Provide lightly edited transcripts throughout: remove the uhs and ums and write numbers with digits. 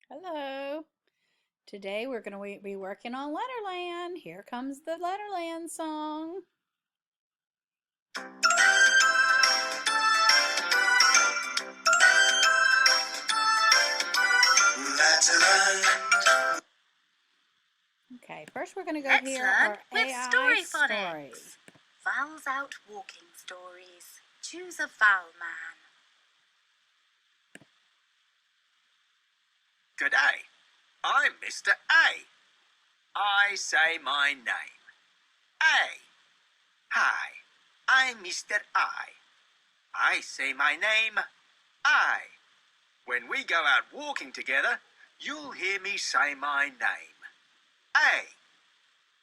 Hello. Today we're going to be working on Letterland. Here comes the Letterland song. Letterland. Okay, first we're going to go Let's hear learn our with AI story. phonics. Vowels out walking stories. Choose a vowel man. G'day, I'm Mr. A. I say my name. A. Hi, I'm Mr. I say my name. I. When we go out walking together, you'll hear me say my name. A.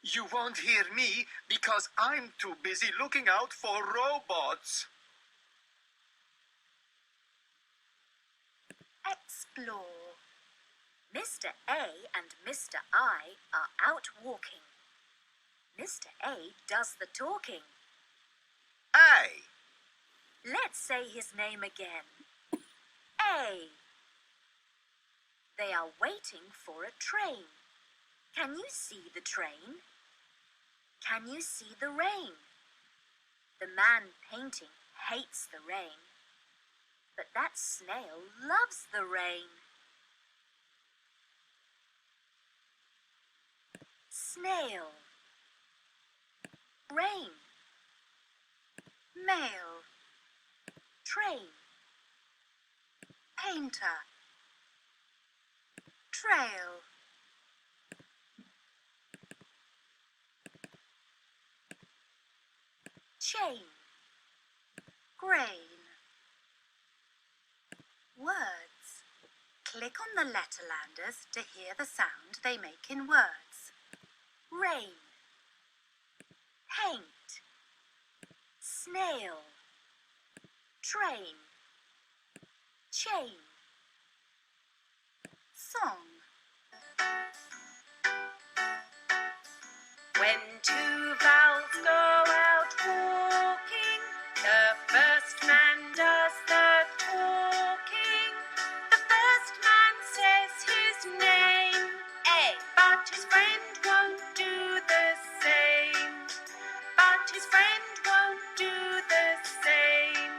You won't hear me because I'm too busy looking out for robots. Explore. Mr. A and Mr. I are out walking. Mr. A does the talking. A. Let's say his name again. A. They are waiting for a train. Can you see the train? Can you see the rain? The man painting hates the rain, but that snail loves the rain. Snail. Rain. Mail. Train. Painter. Trail. Chain. Grain. Words. Click on the Letterlanders to hear the sound they make in words. Rain. Paint. Snail. Train. Chain. Song. When two vowels go out walking, the first man does the talking. The first man says his name, A, but his friend won't do the same. But his friend won't do the same.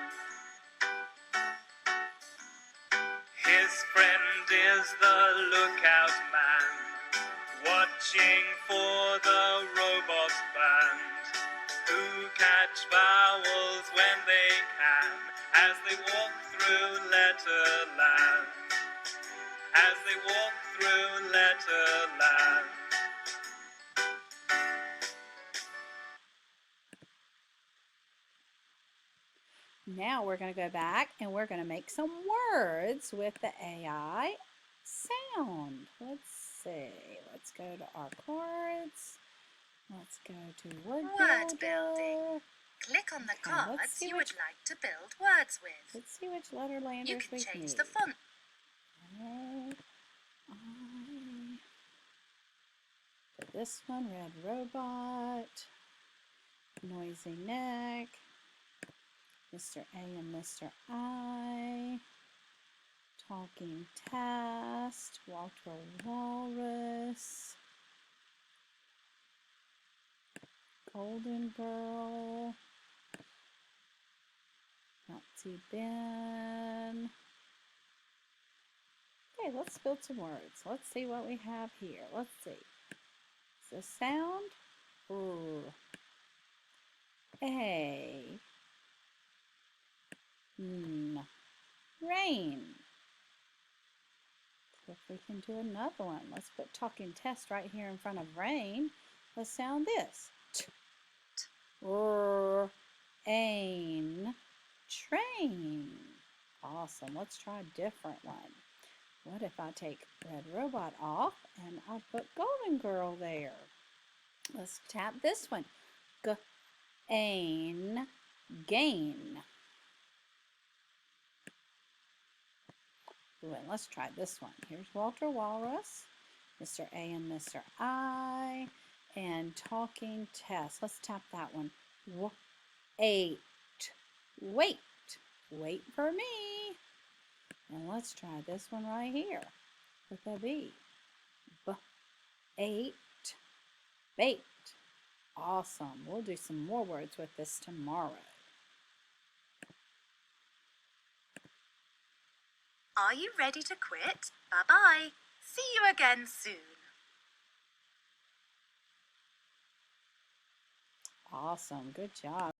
His friend is the lookout man, watching for the robot band, who catch vowels when they can, as they walk through Letterland. As they walk through Letterland. Now we're going to go back and we're going to make some words with the AI sound. Let's see. Let's go to our cards. Let's go to word building. Click on the cards you would like to build words with. Let's see which Letterlanders You can we change need. the font. This one, red robot, noisy neck, Mr. A and Mr. I, talking test, Walter Walrus, golden girl, Nazi Ben. Okay, let's build some words. Let's see what we have here. Let's see. The sound, ooh, A, rain. So if we can do another one, let's put talking test right here in front of rain. Let's sound this. Ain, train. Awesome. Let's try a different one. What if I take red robot off and I'll put golden girl there? Let's tap this one. Gain, gain. Ooh, and let's try this one. Here's Walter Walrus, Mr. A and Mr. I, and talking test. Let's tap that one. Wait, wait for me. And let's try this one right here. with a B. Ate, baked. Awesome. We'll do some more words with this tomorrow. Are you ready to quit? Bye-bye. See you again soon. Awesome. Good job.